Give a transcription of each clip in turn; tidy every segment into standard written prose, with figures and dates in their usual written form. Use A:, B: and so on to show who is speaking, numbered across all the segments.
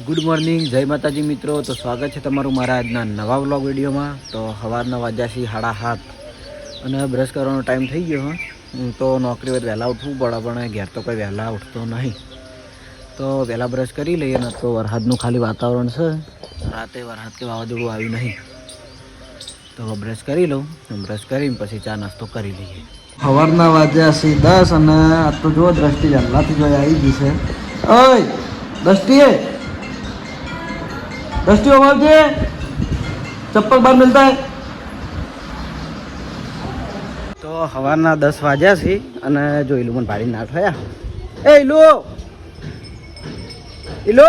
A: Good morning, જય માતાજી મિત્રો. તો સ્વાગત છે તમારું મારા આજના નવા વ્લોગ વિડીયોમાં. તો સવારના વાગ્યા છે 7:30 અને બ્રશ કરવાનો ટાઈમ થઈ ગયો. તો નોકરી વખત વહેલા ઉઠવું પડે, પણ ઘેર તો કોઈ વહેલા ઉઠતો નહીં. તો વહેલા બ્રશ કરી લઈએ ને. તો વરસાદનું ખાલી વાતાવરણ છે, રાતે વરસાદ કે વાવાઝોડું આવ્યું નહીં. તો બ્રશ કરી લઉં, બ્રશ કરીને પછી ચા નાસ્તો કરી લઈએ. સવારના વાગ્યા છે 10 અને આ તો જો દ્રષ્ટિ વહેલાથી જોઈ આવી ગઈ છે. ઓય દ્રષ્ટિએ दस्ती बोलते चप्पल बाहर मिलता है. तो સવારના 10 વાગ્યા છે અને જો ઈલુ મને ભાડી ના થયા. એ ઈલુ ઈલુ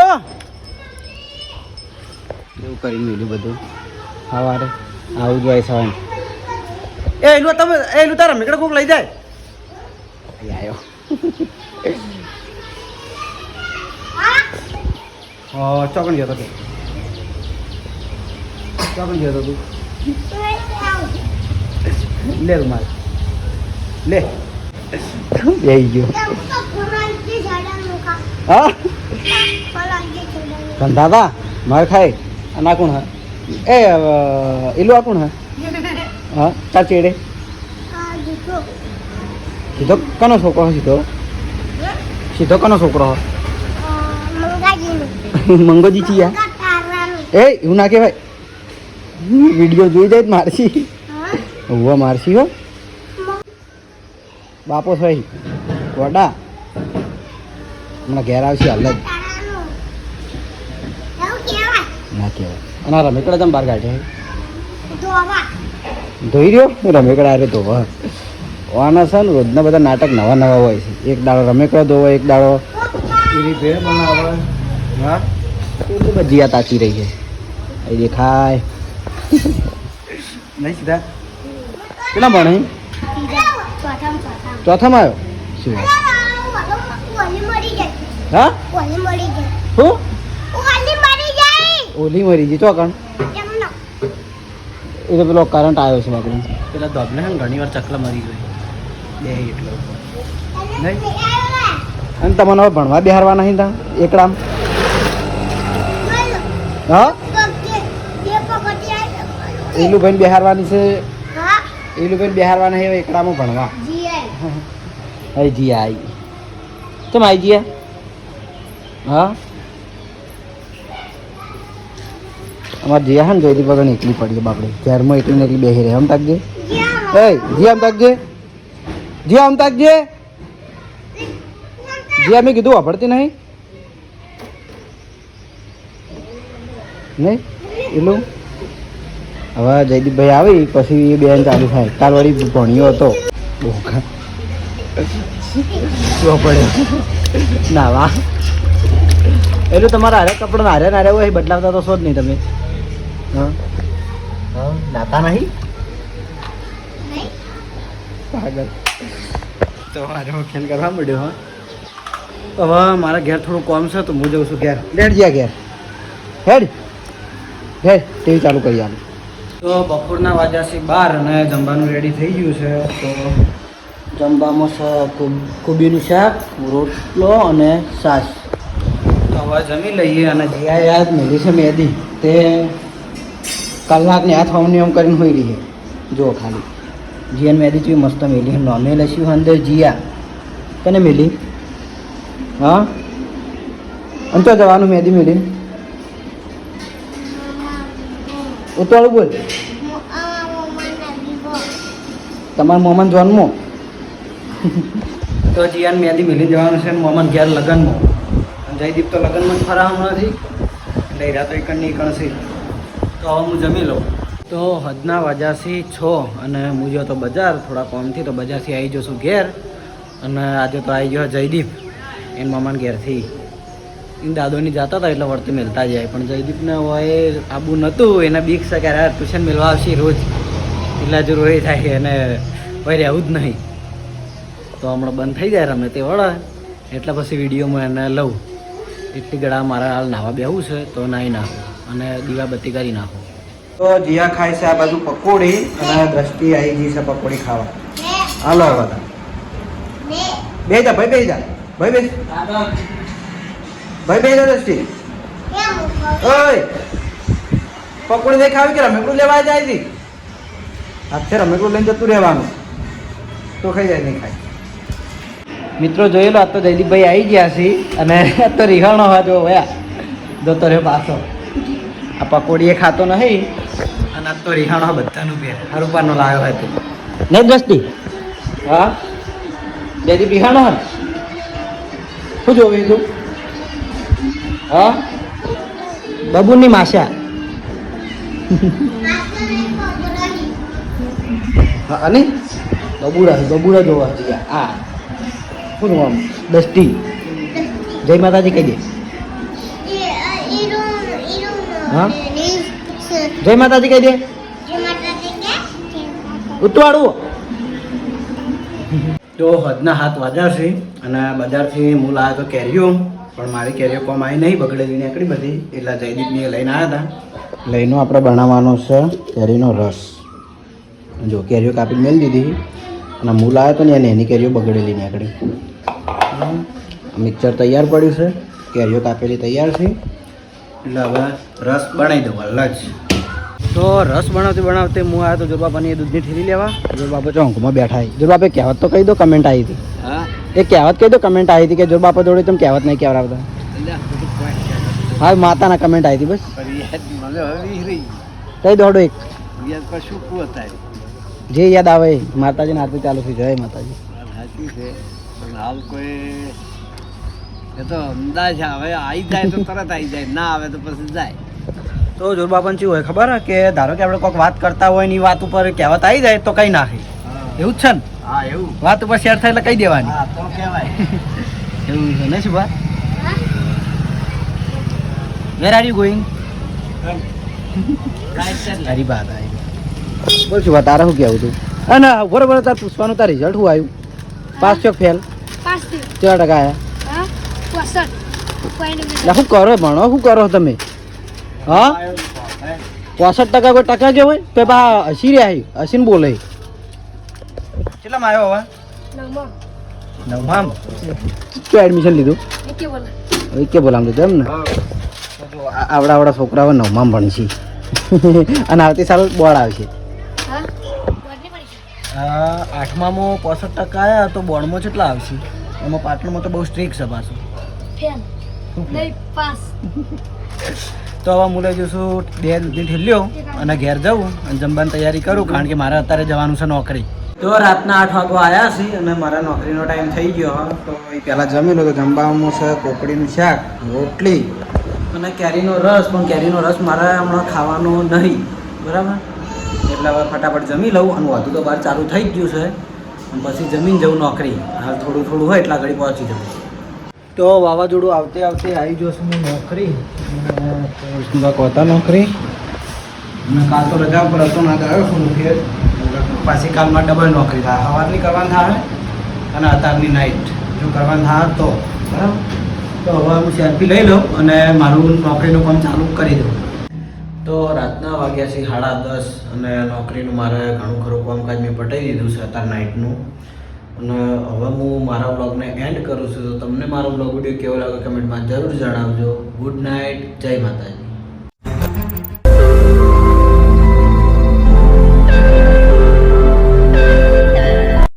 A: એવું કર્યું ઈલુ બધું સવારે આવું જોઈએ સવારે. એ ઈલુ તમે ઈલુ તારા મેકડે કોક લઈ જાય. આવ્યો ચોકન ગયો તો કે ચોકન ગયો તો તું લે રૂમાલ લે બેહી ગયો. હા ધંધાતા માર ખાય અને આ કોણ હા એ ઈલું આ કોણ હા હા તાર ચેડે સીધો કનો છોકરો સીધો સીધો કનો છોકરો મંગોજી ચિયા એ એવું ના કહેવાય. વિડીયો જોઈ જાય મારસી હુવા મારસી હો બાપો થઈ વડા હમણાં ઘેર આવશે હાલ જ ના કહેવાય. અને આ રમેકડા તમે બહાર કાઢ્યા ધોઈ રહ્યો રમેકડા અરે ધોવા આના છે ને રોજના બધા નાટક નવા નવા હોય છે. એક દાડો રમેકડા ધોવો, એક દાડો એની ભેળ બનાવે. હા એટલી બધી આ તાચી રહી છે એ દેખાય નહીં. સીધા કેટલા ભણે ચોથામાં આવ્યો શું હા શું ઓલી મરી ગઈ ચોકણ એ તો પેલો કરંટ આવ્યો છે આપણે પેલા ધોબને છે ને ઘણી વાર ચકલા મરી ગઈ બે એટલો નહીં. અને તમને હવે ભણવા બિહારવા નહીં તા એકડામ હા એલું ભાઈ બિહારવાની છે. એલું ભાઈ બિહારવાના છે એકડામાં ભણવા. હા જીયા આવી કેમ આવી જીયા હા અમારે જીયા છે ને જોઈતી પગડ એકલી પડી બાપડે ઘરમાં એકલી ને એકલી બેસી રહે. આમ તાકજે એ જીયા આમ તાકજે જીયા આમ તાકજે જીયા મેં કીધું વાપરતી નહીં નહીં એલું. હવે જયદીપભાઈ આવી પછી એ બેન ચાલુ થાય. કાલ વળી ભણ્યો હતો પડે ના વાહ એટલું તમારા હારે કપડા હારે નારે હોય બદલાવતા તો છો જ નહીં તમે. હા હા નાતા નહીં પાગલ. તો મારે ખેલ કરવા મળ્યો. હા હવે મારા ઘેર થોડું કોમ છે તો હું જઉં છું ઘેર. લેટ જ્યાં ઘેર હેડ હેડ ટીવી ચાલુ કરી આલું. તો બપોરના વાગ્યા છે 12 અને જમવાનું રેડી થઈ ગયું છે. તો જમવામાં કોબીનું શાક, રોટલો અને છાશ. તો હવે જમી લઈએ. અને જીયા યાદ મેલી છે મેદી તે કલાકની હાથ હવની એમ કરીને હોઈ રહી છે. જો ખાલી જીયાને મેદી જેવી મસ્ત મેલી નોમે લસ્યું અંદર જીયા કને મેલી હા અને તો જવાનું મેદી મેલી ઉતાળું બોલ તમારા મોમન જોનમાં તો જીયાન મેદી મિલી જવાનું છે. મોમન ઘેર લગ્નમાં જયદીપ તો લગ્નમાં જ ફરાવાનું નથી એટલે હીરા તો એકણ ની એકણ છે. તો હવે હું જમી લઉં. તો હદના વાગ્યાથી 6 અને હું જો તો બજાર થોડા કોમથી તો બજારથી આવી જશું ઘેર. અને આજે તો આવી ગયો જયદીપ એને મામાને ઘેરથી એને દાદોની જતા હતા એટલે વર્તી મેળતા જાય. પણ જયદીપને હોય આબુ નહોતું એને બીક છે કે ટ્યુશન મેળવા આવશે રોજ એટલે જ રોઈ થાય અને હોય રહેવું જ નહીં. તો હમણાં બંધ થઈ જાય રમે તે વળે એટલે પછી વિડીયોમાં એને લઉં. એટલી ગળા મારા હાલ નાવા બેહવું છે તો નાહી નાખું અને દીવાબત્તી કરી નાખું. તો જીયા ખાય છે આ બાજુ પકોડી અને દ્રષ્ટિ આવી ગઈ છે પકોડી ખાવા. હાલો બધા બે જા ભાઈ બે જા ભાઈ બે ભાઈ બે જા દ્રષ્ટિ ઓય પકોડી દે ખાવી કે રમેકડું લેવા જાય છે હાથે રમેકડું લઈને જતું રહેવાનું તો ખાઈ જાય નહીં ખાય મિત્રો જોયેલો આ તો જયદીપભાઈ આવી ગયા છે અને તો રિહાણો હા જો વયા જતો રહ્યો પાછો આ પકોડી એ ખાતો નહીં અને આ તો રિહાણો બધાનું પેર હરુપાનો લાવ્યો હતો નહીં દ્રષ્ટિ હા જયદીપ રિહાણો હા શું જોવે તું હા બબુની માસા હા અને બબુડા જોવા જઈએ આ શું આમ દસ્તી જય માતાજી કહી દે હા જય માતાજી કહી દે ઉતવાળું તો હદના હાથ વાગ્યા છે અને બજારથી હું લાવ્યો તો કેરીઓ પણ મારી કેરીઓ કોમ આવી નહીં બગડેલી નીકળી બધી એટલે જયદીપની લઈને આવ્યા હતા લઈને આપણે બનાવવાનો છે કેરીનો રસ જો કેરીઓ કાપી મેળી દીધી અને હું લાવ્યો તો ને એની કેરીઓ બગડેલી નીકળી મિક્સર તૈયાર પડ્યું છે કેરીઓ કાપેલી તૈયાર છે એટલે હવે રસ બનાવી દઉં અલગ તો રસ બનાવતી હું આવ્યો તો જોરબાપાની દૂધની થેલી લેવા જોરબાપા ચોંકમાં બેઠા જોરબાપે કહેવત તો કહી દો કમેન્ટ આવી હતી હા એ કહેવત કહી દો કમેન્ટ આવી હતી કે જોરબાપા જોડે તમે કહેવત નહીં કહેવડાવતા હા માતાના કમેન્ટ આવી હતી બસ કઈ દોડો એક જે યાદ આવે માતાજીને આરતી ચાલુ થઈ જય માતાજી સાચી છે પણ હાલ કોઈ એ તો અંદાજ હવે આવી જાય તો તરત આવી જાય ના આવે તો પછી જાય તો જોરબાપન શું હોય ખબર કે ધારો કે આપણે કોઈક વાત કરતા હોય ને એ વાત ઉપર કહેવત આવી જાય તો કઈ નાખી એવું જ છે ને હા એવું વાત ઉપર શેર થાય એટલે કહી દેવાની હા તો કહેવાય એવું છે ને શું વાત વેર આર યુ ગોઈંગ તારી વાત આવી બોલ શું વાત તારા શું કહેવું તું અને બરોબર તાર પૂછવાનું તાર રિઝલ્ટ શું આવ્યું પાસ છો ફેલ કેટલા ટકા આવ્યા શું કરો ભણો શું કરો તમે હા 65% કોઈ ટકા કે હોય તો બા 80 રહ્યા 80 બોલે કેટલામાં આવ્યો હવે નવમામ શું એડમિશન લીધું એકે બોલામ લીધું એમ ને આવડા છોકરાઓ નવમામ ભણશે અને આવતી સાલ બોર્ડ આવશે 8મામાં 65% આવ્યા તો બોર્ડમાં કેટલા આવશે એમાં પાટણમાં તો બહુ સ્ટ્રિક્ટ છે પાછું તો હવે હું લઈ જઈશું 2 દૂધની ઠેલ્યો અને ઘેર જવું અને જમવાની તૈયારી કરું કારણ કે મારે અત્યારે જવાનું છે નોકરી તો રાતના 8 વાગવા આવ્યા છે અને મારા નોકરીનો ટાઈમ થઈ ગયો તો એ પહેલાં જમી લો તો જમવામાં છે કોકડીનું શાક રોટલી અને કેરીનો રસ પણ કેરીનો રસ મારે હમણાં ખાવાનો નહીં બરાબર એટલે હવે ફટાફટ જમી લઉં અને વધુ તો બહાર ચાલુ થઈ જ ગયું છે અને પછી જમીન જવું નોકરી હાલ થોડું હોય એટલા ઘડી પહોંચી જવું તો વાવાઝોડું આવતે આવી જશું હું નોકરી કોતા નોકરી અને કાલ તો રજા પર હતો ના આવ્યો છું ફેર પાછી કાલમાં ડબલ નોકરી થાય સવારની કરવાની થાય અને અત્યારની નાઇટ જો કરવાનું થાય તો બરાબર તો હવે હું સેલ્ફી લઈ લઉં અને મારું નોકરીનું કામ ચાલુ કરી દઉં તો રાતના વાગ્યા છે 10:30 અને નોકરીનું મારે ઘણું ખરું કામકાજ મેં પટાવી દીધું છે અત્યારે નાઇટનું અને હવે હું મારા બ્લોગને એન્ડ કરું છું તો તમને મારો બ્લોગ વિડીયો કેવો લાગે કમેન્ટમાં જરૂર જણાવજો ગુડ નાઇટ જય માતાજી.